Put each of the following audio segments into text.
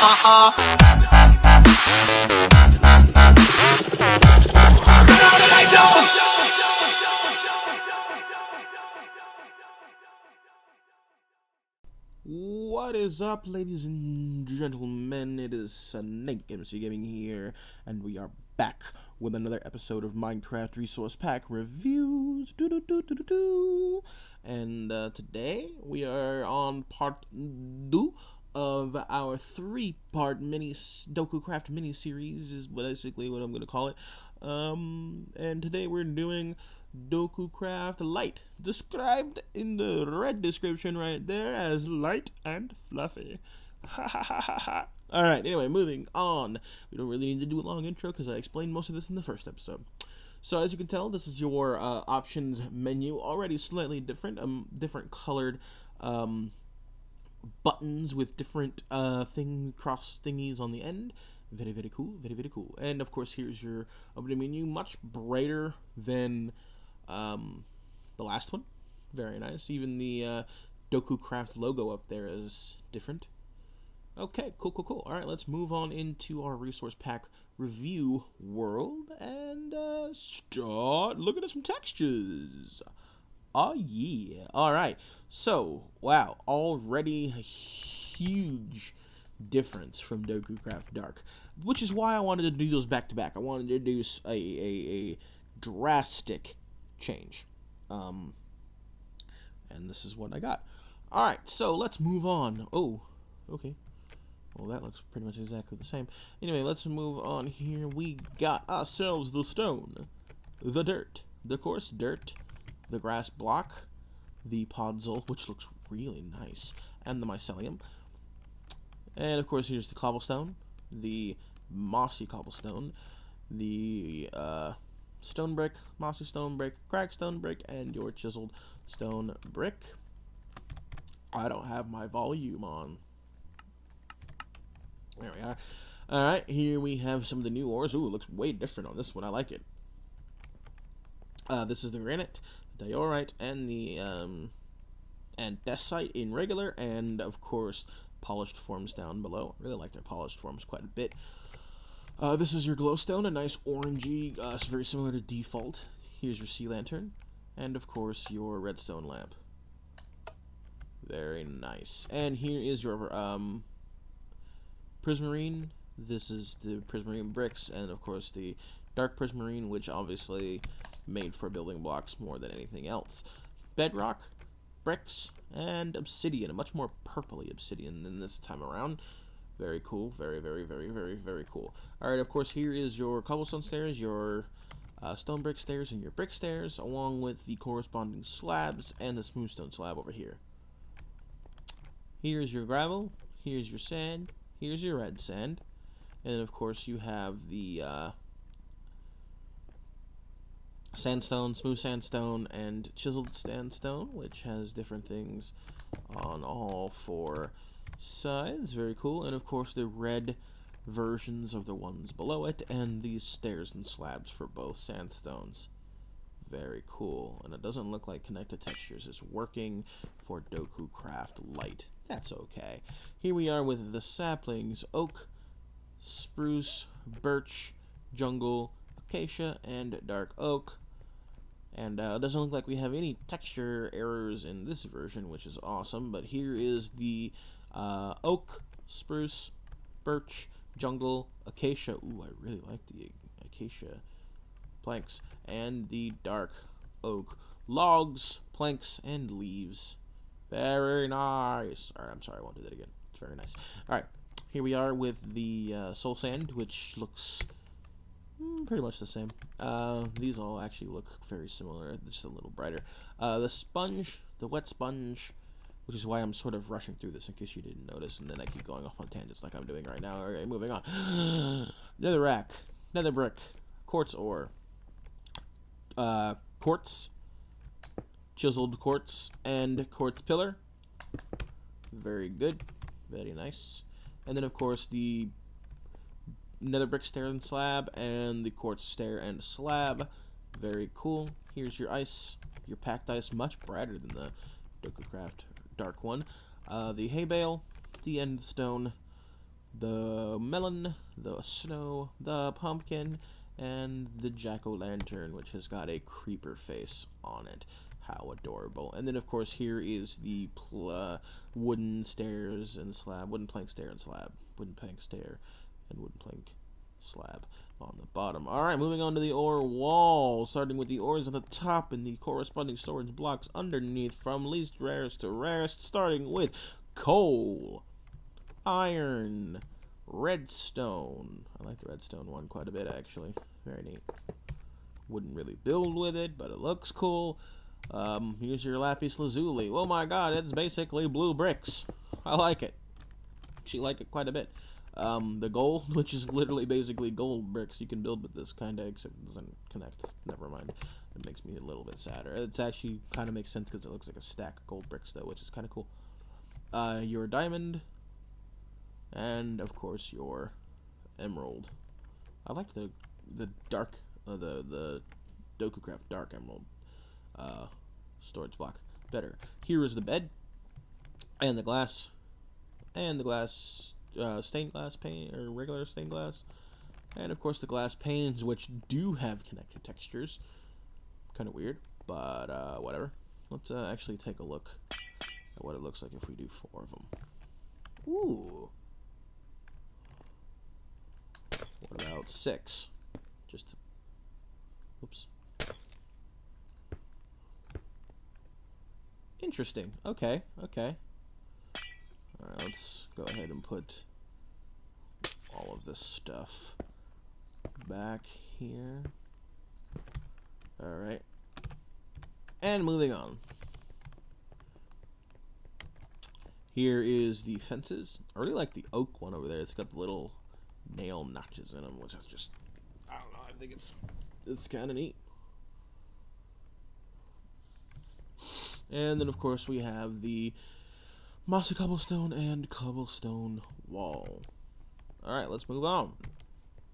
What is up, ladies and gentlemen? It is SnakeMCGaming here, and we are back with another episode of Minecraft Resource Pack Reviews. And today we are on part 2 of our 3-part Dokucraft mini-series, is basically what I'm going to call it. And today we're doing Dokucraft Light, described in the red description right there as light and fluffy. Ha ha ha ha ha. Alright, anyway, moving on. We don't really need to do a long intro because I explained most of this in the first episode. So as you can tell, this is your options menu, already slightly different, different colored buttons with different cross thingies on the end. Very, very cool, very, very cool. And of course, here's your opening menu, much brighter than the last one. Very nice. Even the Dokucraft logo up there is different. Okay, cool, cool, cool. Alright, let's move on into our resource pack review world and start looking at some textures. Oh yeah. Alright, so wow, already a huge difference from Dokucraft Dark, which is why I wanted to do those back to back. I wanted to do a drastic change, and this is what I got. All right, so let's move on. Oh, okay. Well, that looks pretty much exactly the same. Anyway, let's move on here. We got ourselves the stone, the dirt, the coarse dirt, the grass block, the podzol, which looks really nice, and the mycelium. And of course, here's the cobblestone, the mossy cobblestone, the stone brick, mossy stone brick, cracked stone brick, and your chiseled stone brick. I don't have my volume on. There we are. Alright, here we have some of the new ores. Ooh, it looks way different on this one. I like it. This is the granite, the diorite, and the andesite in regular, and of course, polished forms down below. I really like their polished forms quite a bit. This is your glowstone, a nice orangey, very similar to default. Here's your sea lantern, and of course your redstone lamp. Very nice. And here is your prismarine. This is the prismarine bricks, and of course the dark prismarine, which obviously made for building blocks more than anything else. Bedrock, bricks, and obsidian, a much more purpley obsidian than this time around. Very cool, very, very, very, very, very cool. Alright, of course, here is your cobblestone stairs, your stone brick stairs, and your brick stairs, along with the corresponding slabs and the smooth stone slab over here. Here's your gravel, here's your sand, here's your red sand, and of course you have the sandstone, smooth sandstone, and chiseled sandstone, which has different things on all 4 sides. Very cool. And of course the red versions of the ones below it, and these stairs and slabs for both sandstones. Very cool. And it doesn't look like connected textures is working for Dokucraft Light. That's okay. Here we are with the saplings: oak, spruce, birch, jungle, acacia, and dark oak. And it doesn't look like we have any texture errors in this version, which is awesome. But here is the oak, spruce, birch, jungle, acacia. Ooh, I really like the acacia planks. And the dark oak logs, planks, and leaves. Very nice. Alright, I'm sorry, I won't do that again. It's very nice. Alright, here we are with the soul sand, which looks pretty much the same. These all actually look very similar, just a little brighter. The sponge, the wet sponge, which is why I'm sort of rushing through this in case you didn't notice, and then I keep going off on tangents like I'm doing right now. Alright, moving on. Netherrack, nether brick, quartz ore, quartz, chiseled quartz, and quartz pillar. Very good, very nice. And then of course the nether brick stair and slab, and the quartz stair and slab. Very cool. Here's your ice, your packed ice, much brighter than the Dokucraft dark one. The hay bale, the end stone, the melon, the snow, the pumpkin, and the jack-o'-lantern, which has got a creeper face on it. How adorable. And then, of course, here is the wooden stairs and slab, wooden plank stair and slab, wooden plank stair and wooden plank slab on the bottom. Alright, moving on to the ore wall, starting with the ores at the top and the corresponding storage blocks underneath from least rarest to rarest, starting with coal, iron, redstone. I like the redstone one quite a bit, actually. Very neat. Wouldn't really build with it, but it looks cool. Here's your lapis lazuli. Oh my god, it's basically blue bricks. I like it. Actually like it quite a bit. The gold, which is literally basically gold bricks, you can build with this kinda, except it doesn't connect. Never mind. It makes me a little bit sadder. It actually kind of makes sense because it looks like a stack of gold bricks though, which is kind of cool. Your diamond, and of course your emerald. I like the dark, the Dokucraft dark emerald storage block better. Here is the bed, and the glass, stained glass pane, or regular stained glass, and of course the glass panes, which do have connected textures. Kind of weird, but whatever. Let's actually take a look at what it looks like if we do 4 of them. Ooh. What about 6? Just, oops. Interesting. Okay, okay. Alright, let's go ahead and put all of this stuff back here. Alright. And moving on. Here is the fences. I really like the oak one over there. It's got the little nail notches in them, which is just, I don't know, I think it's kind of neat. And then, of course, we have the mossy cobblestone and cobblestone wall. Alright, let's move on.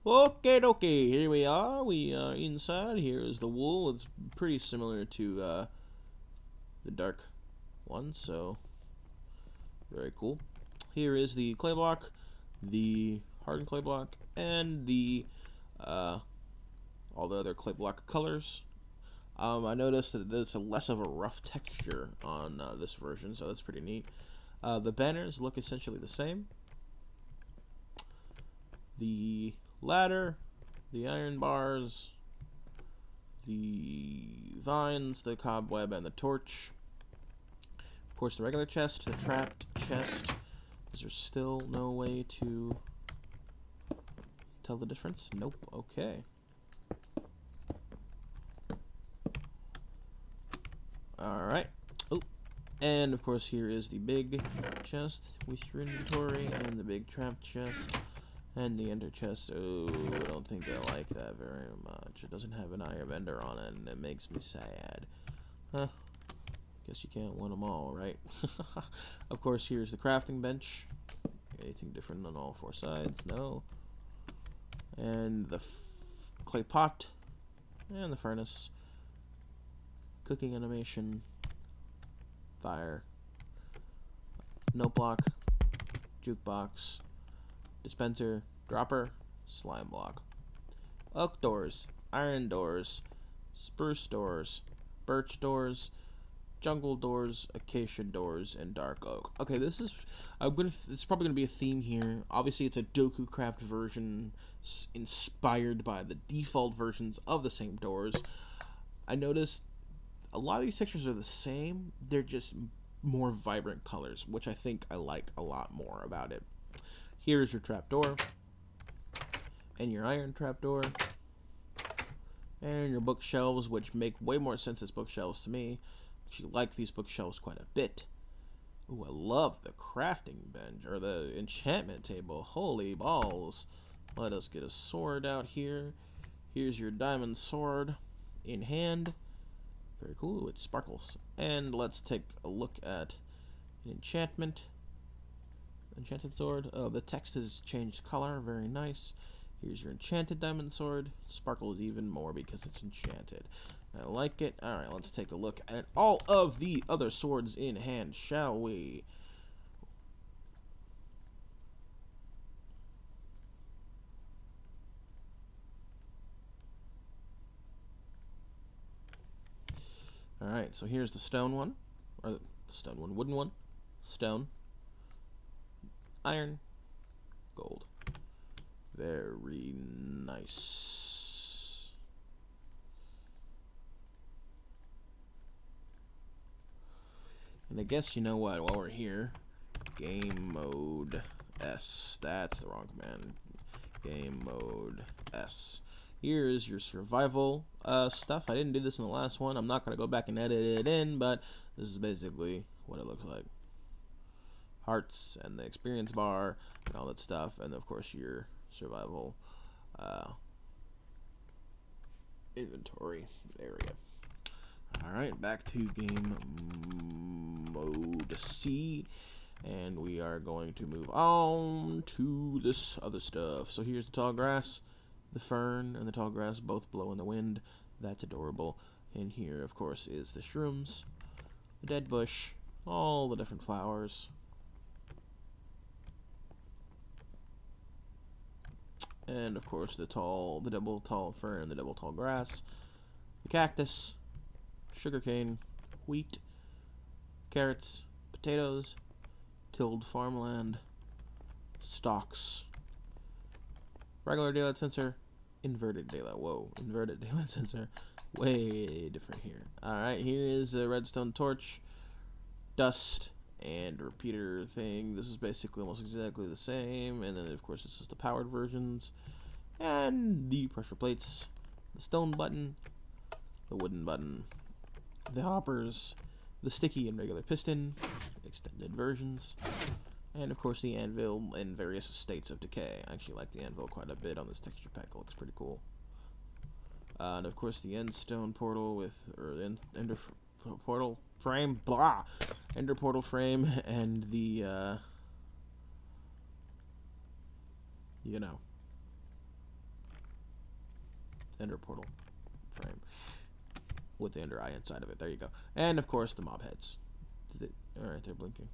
Okay, dokie, here we are. We are inside. Here is the wool. It's pretty similar to the dark one, so very cool. Here is the clay block, the hardened clay block, and the all the other clay block colors. I noticed that there's less of a rough texture on this version, so that's pretty neat. The banners look essentially the same. The ladder, the iron bars, the vines, the cobweb, and the torch. Of course, the regular chest, the trapped chest. Is there still no way to tell the difference? Nope. Okay. Alright. Oh. And of course here is the big chest with your inventory, and the big trapped chest, and the ender chest. Oh, I don't think I like that very much. It doesn't have an iron vendor on it, and it makes me sad. Huh. Guess you can't win them all, right? Of course, here's the crafting bench. Anything different on all 4 sides? No. And the clay pot, and the furnace. Cooking animation, fire, note block, jukebox, dispenser, dropper, slime block, oak doors, iron doors, spruce doors, birch doors, jungle doors, acacia doors, and dark oak. Okay, this is it's probably gonna be a theme here. Obviously, it's a Dokucraft version inspired by the default versions of the same doors. I noticed a lot of these textures are the same, they're just more vibrant colors, which I think I like a lot more about it. Here's your trapdoor, and your iron trapdoor, and your bookshelves, which make way more sense as bookshelves to me. I actually like these bookshelves quite a bit. Ooh, I love the crafting bench, or the enchantment table. Holy balls. Let us get a sword out here. Here's your diamond sword in hand. Very cool, it sparkles. And let's take a look at an enchanted sword. Oh, the text has changed color, very nice. Here's your enchanted diamond sword. Sparkles even more because it's enchanted. I like it. Alright, let's take a look at all of the other swords in hand, shall we? Alright, so here's the stone one. Or the stone one, wooden one. Stone. Iron. Gold. Very nice. And I guess you know what, while we're here, game mode S. That's the wrong command. Game mode S. Here's your survival stuff. I didn't do this in the last one. I'm not going to go back and edit it in, but this is basically what it looks like. Hearts and the experience bar and all that stuff, and of course your survival inventory area. Alright, back to game mode C, and we are going to move on to this other stuff. So here's the tall grass. The fern and the tall grass both blow in the wind. That's adorable. And here, of course, is the shrooms, the dead bush, all the different flowers. And, of course, the double tall fern, the double tall grass, the cactus, sugarcane, wheat, carrots, potatoes, tilled farmland, stalks, regular daylight sensor, inverted daylight. Whoa, inverted daylight sensor. Way different here. Alright, here is a redstone torch, dust, and repeater thing. This is basically almost exactly the same. And then, of course, it's just the powered versions. And the pressure plates, the stone button, the wooden button, the hoppers, the sticky and regular piston, extended versions, and of course the anvil in various states of decay. I actually like the anvil quite a bit on this texture pack. It looks pretty cool. And of course the end stone portal with, or the ender portal frame, blah, ender portal frame, and the you know, ender portal frame with the ender eye inside of it. There you go. And of course the mob heads. Alright, they're blinking.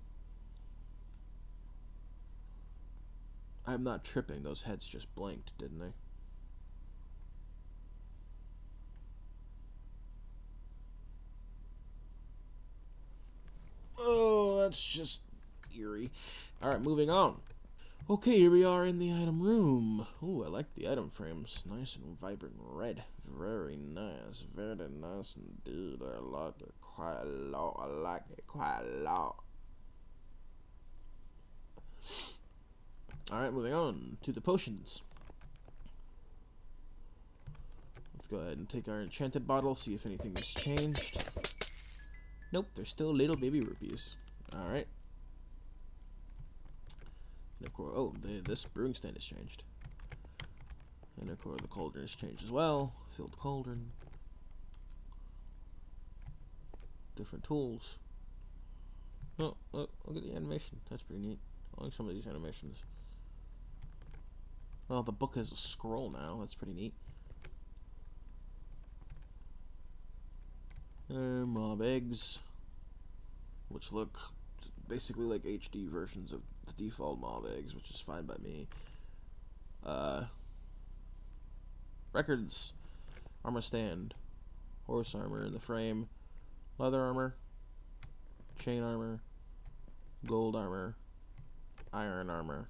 I'm not tripping. Those heads just blinked, didn't they? Oh, that's just eerie. Alright, moving on. Okay, here we are in the item room. Ooh, I like the item frames. Nice and vibrant red. Very nice. Very nice indeed. I like it quite a lot. I like it quite a lot. Alright, moving on to the potions. Let's go ahead and take our enchanted bottle, see if anything has changed. Nope, they're still little baby rupees. Alright. And of course, oh, this brewing stand has changed. And of course, the cauldron has changed as well. Filled cauldron. Different tools. Oh, look at the animation. That's pretty neat. I like some of these animations. Oh, the book has a scroll now. That's pretty neat. Mob eggs, which look basically like HD versions of the default mob eggs, which is fine by me. Records, armor stand, horse armor in the frame, leather armor, chain armor, gold armor, iron armor,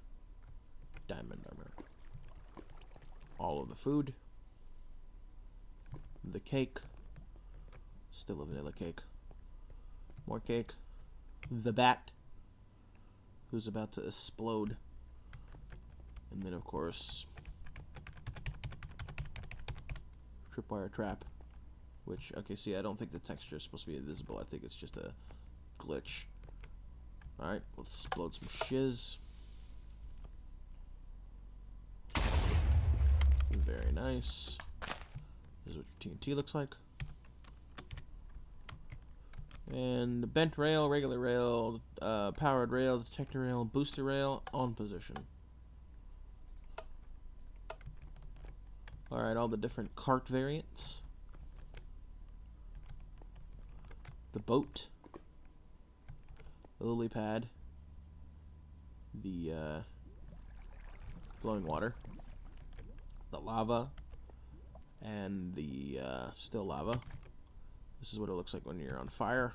diamond armor. All of the food, the cake, still a vanilla cake, more cake, the bat, who's about to explode, and then of course tripwire trap, which, okay, see, I don't think the texture is supposed to be invisible. I think it's just a glitch. Alright, let's explode some shiz. Very nice. This is what your TNT looks like. And bent rail, regular rail, powered rail, detector rail, booster rail, on position. Alright, all the different cart variants. The boat. The lily pad. The flowing water. The lava. And the still lava. This is what it looks like when you're on fire.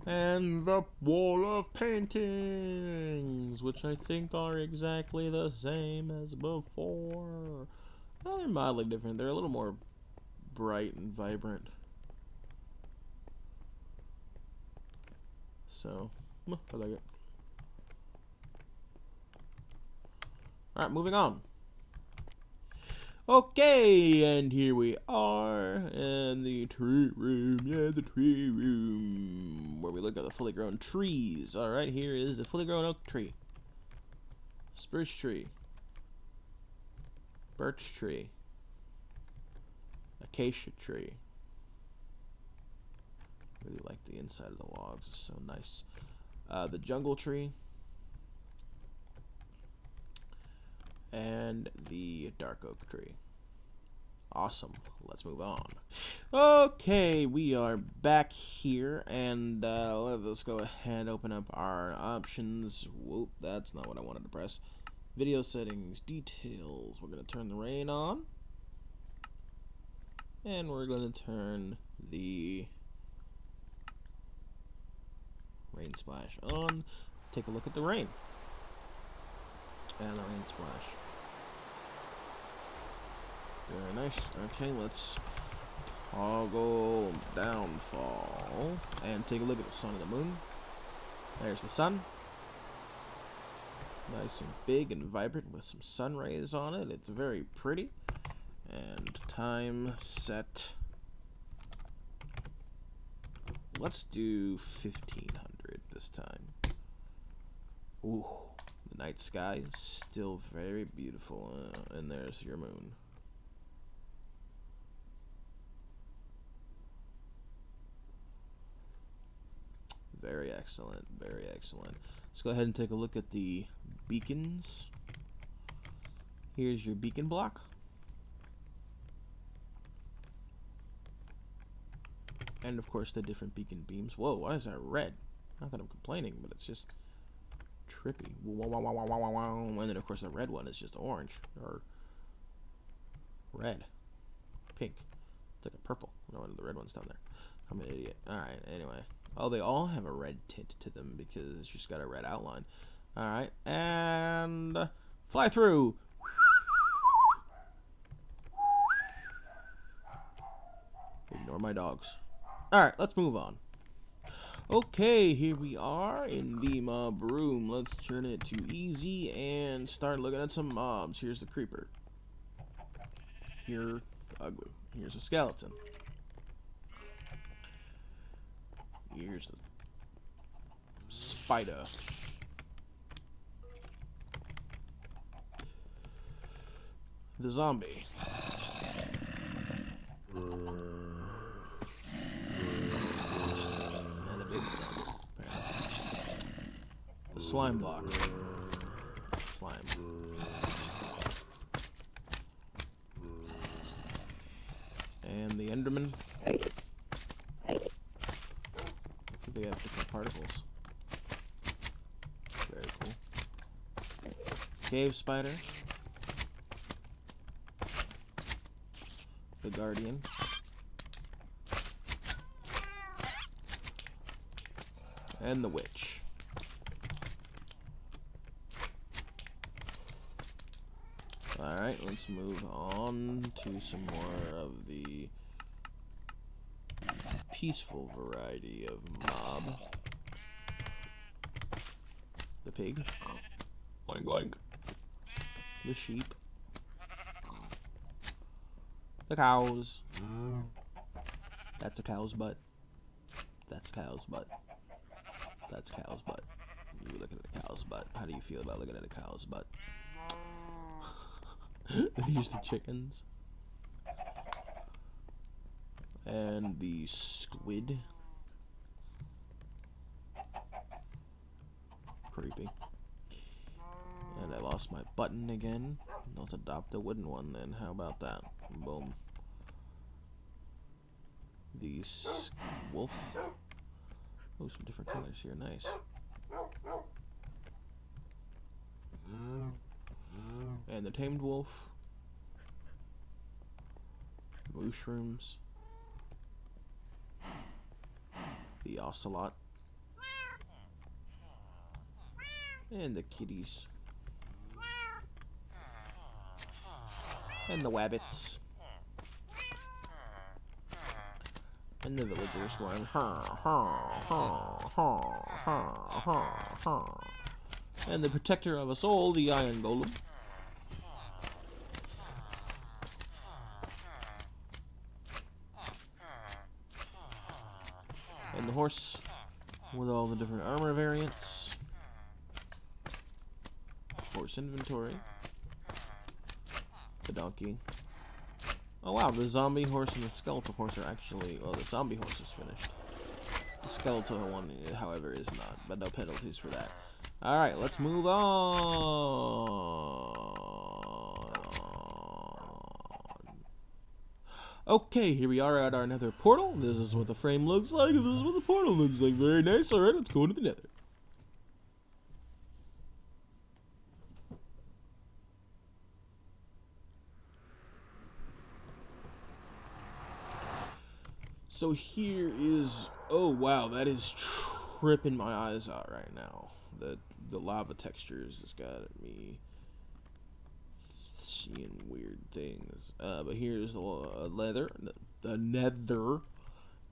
And the wall of paintings, which I think are exactly the same as before. Well, they're mildly different. They're a little more bright and vibrant. So, I like it. Alright, moving on. Okay, and here we are in the tree room. Yeah, the tree room. Where we look at the fully grown trees. Alright, here is the fully grown oak tree. Spruce tree. Birch tree. Acacia tree. Really like the inside of the logs. It's so nice. The jungle tree. And the dark oak tree. Awesome. Let's move on. Okay, we are back here, and let's go ahead and open up our options. Whoop, that's not what I wanted to press. Video settings, details. We're going to turn the rain on, and we're going to turn the rain splash on. Take a look at the rain. And the rain splash. Very nice. Okay, let's toggle downfall and take a look at the sun and the moon. There's the sun. Nice and big and vibrant with some sun rays on it. It's very pretty. And time set. Let's do 1500 this time. Ooh. The night sky is still very beautiful, and there's your moon. Very excellent, very excellent. Let's go ahead and take a look at the beacons. Here's your beacon block. And of course the different beacon beams. Whoa, why is that red? Not that I'm complaining, but it's just trippy. And then of course the red one is just orange or red, pink. It's like a purple. No, the red one's down there. I'm an idiot. All right. Anyway, oh, they all have a red tint to them because it's just got a red outline. All right, and fly through. Ignore my dogs. All right, let's move on. Okay, here we are in the mob room. Let's turn it to easy and start looking at some mobs. Here's the creeper. You're ugly. Here's a skeleton. Here's the spider. The zombie. The slime block. Slime. And the Enderman. I think they have different particles. Very cool. Cave spider. The Guardian. And the Witch. Alright, let's move on to some more of the peaceful variety of mob. The pig. Oink oink. The sheep. The cows. That's a cow's butt. That's a cow's butt. That's a cow's butt. You looking at a cow's butt. How do you feel about looking at a cow's butt? Here's the chickens. And the squid. Creepy. And I lost my button again. Let's adopt a wooden one then. How about that? Boom. The wolf. Oh, some different colors here. Nice. And the tamed wolf. Mushrooms. the ocelot. And the kitties. And the wabbits. And the villagers going, ha, ha, ha, ha, ha, ha, ha. And the protector of us all, the iron golem. And the horse with all the different armor variants. Horse inventory. The donkey. Oh wow, the zombie horse and the skeletal horse are actually... Well, the zombie horse is finished. The skeletal one, however, is not. But no penalties for that. Alright, let's move on. Okay, here we are at our nether portal. This is what the frame looks like. This is what the portal looks like. Very nice. Alright, let's go into the nether. So here is... Oh wow, that is tripping my eyes out right now. The lava textures has got me seeing weird things. But here's the nether.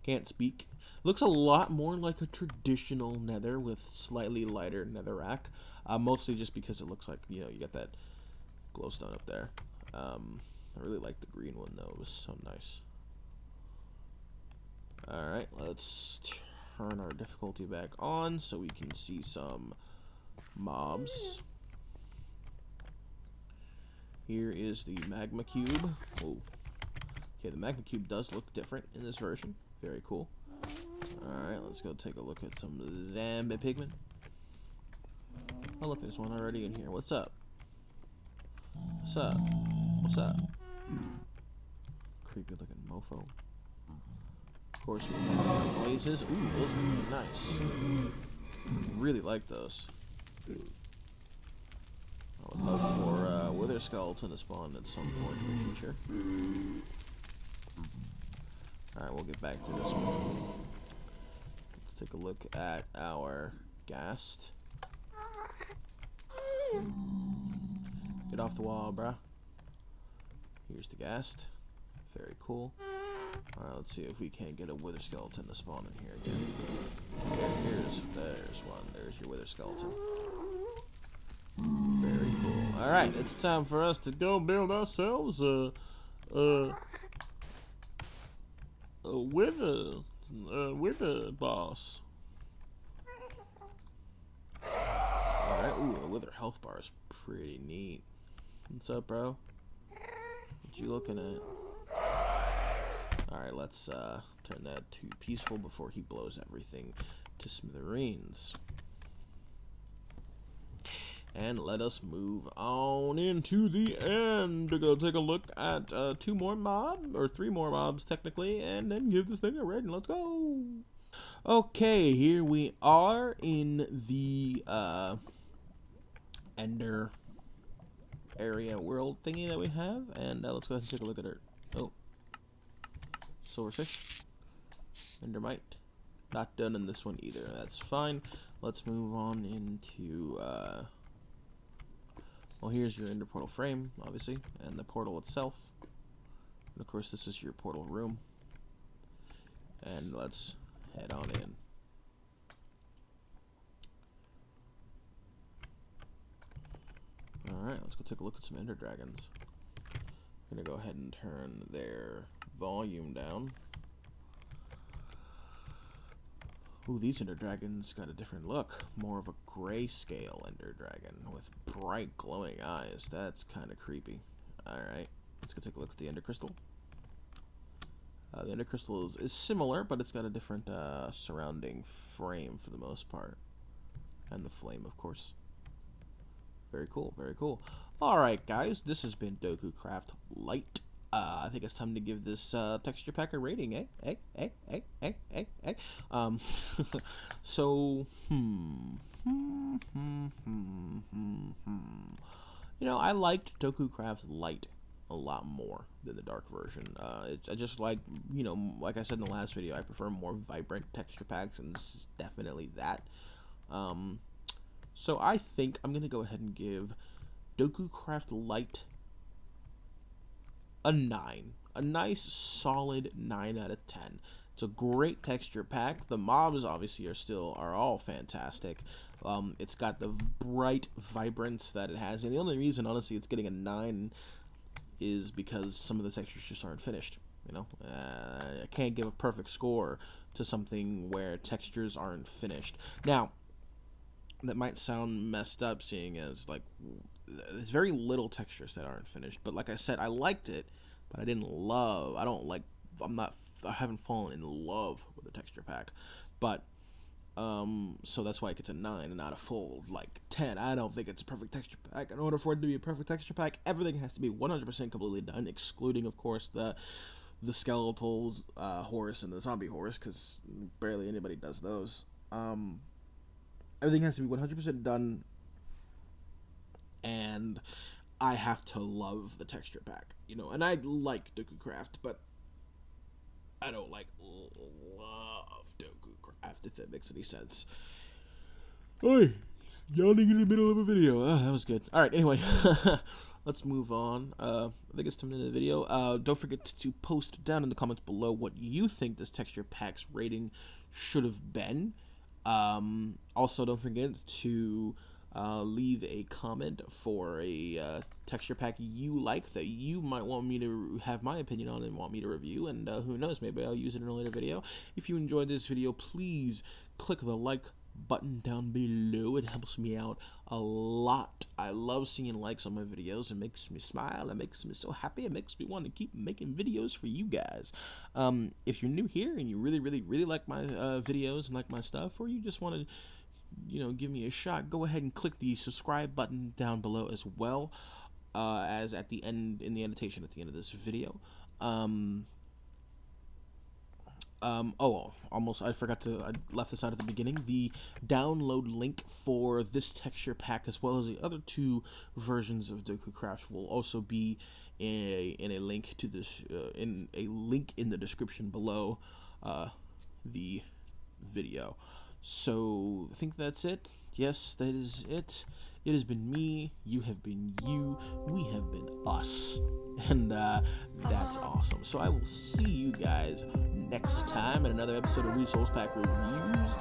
Can't speak. Looks a lot more like a traditional nether with slightly lighter netherrack. Mostly just because it looks like, you know, you got that glowstone up there. I really like the green one though. It was so nice. Alright, let's turn our difficulty back on so we can see some mobs. Here is the magma cube. Oh, okay, the magma cube does look different in this version. Very cool. Alright, let's go take a look at some zombie pigmen. Oh look, there's one already in here. What's up? What's up? What's up? Creepy looking mofo. Of course, we have blazes. Ooh, those are really nice. Really like those. I would love for wither skeleton to spawn at some point in the future. Alright, we'll get back to this one. Let's take a look at our ghast. Get off the wall, bruh. Here's the ghast. Very cool. Alright, let's see if we can't get a wither skeleton to spawn in here again. There's one. There's your wither skeleton. Very cool. Alright, it's time for us to go build ourselves a wither boss. Alright, ooh, a wither health bar is pretty neat. What's up, bro? What you looking at? Alright, let's turn that to peaceful before he blows everything to smithereens. And let us move on into the end to go take a look at 2 more mobs, or 3 more mobs technically, and then give this thing a rating. Let's go! Okay, here we are in the Ender area world thingy that we have, and let's go ahead and take a look at her. Oh. Silverfish. Endermite. Not done in this one either. That's fine. Let's move on into well, here's your ender portal frame, obviously, and the portal itself. And of course, this is your portal room. And let's head on in. Alright, let's go take a look at some ender dragons. I'm gonna go ahead and turn their volume down. Ooh, these ender dragons got a different look. More of a grayscale ender dragon with bright glowing eyes. That's kind of creepy. Alright, let's go take a look at the ender crystal. The ender crystal is similar, but it's got a different surrounding frame for the most part. And the flame, of course. Very cool, very cool. Alright, guys, this has been Dokucraft Light. I think it's time to give this texture pack a rating, eh? So, you know, I liked Dokucraft Light a lot more than the dark version. I just like, you know, like I said in the last video, I prefer more vibrant texture packs, and this is definitely that. So I think I'm gonna go ahead and give Dokucraft Light a 9. A nice solid 9 out of 10. It's a great texture pack. The mobs obviously are all fantastic. It's got the bright vibrance that it has, and the only reason honestly it's getting a 9 is because some of the textures just aren't finished. You know, I can't give a perfect score to something where textures aren't finished. Now, that might sound messed up, seeing as like there's very little textures that aren't finished. But like I said, I liked it, but I didn't love. I haven't fallen in love with the texture pack, but so that's why it gets a 9 and not a full like 10. I don't think it's a perfect texture pack. In order for it to be a perfect texture pack, everything has to be 100% completely done, excluding of course the skeletals, horse, and the zombie horse, because barely anybody does those. Everything has to be 100% done, and I have to love the texture pack, you know. And I like Dokucraft, but I don't like love Dokucraft, if that makes any sense. Oi, yawning in the middle of a video. Oh, that was good. All right, anyway, let's move on. I think it's time to end the video. Don't forget to post down in the comments below what you think this texture pack's rating should have been. Also, don't forget to leave a comment for a texture pack you like that you might want me to have my opinion on and want me to review, and who knows, maybe I'll use it in a later video. If you enjoyed this video, please click the like button down below. It helps me out a lot. I love seeing likes on my videos. It makes me smile. It makes me so happy. It makes me want to keep making videos for you guys. If you're new here and you really like my videos and like my stuff, or you just want to, you know, give me a shot, go ahead and click the subscribe button down below as well, as at the end, in the annotation at the end of this video. I left this out at the beginning. The download link for this texture pack, as well as the other 2 versions of Dokucraft, will also be in a link to this in the description below the video. So I think that's it. Yes, that is it. It has been me, you have been you, we have been us, and that's awesome. So I will see you guys next time in another episode of Resource Pack Reviews.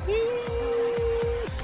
Peace!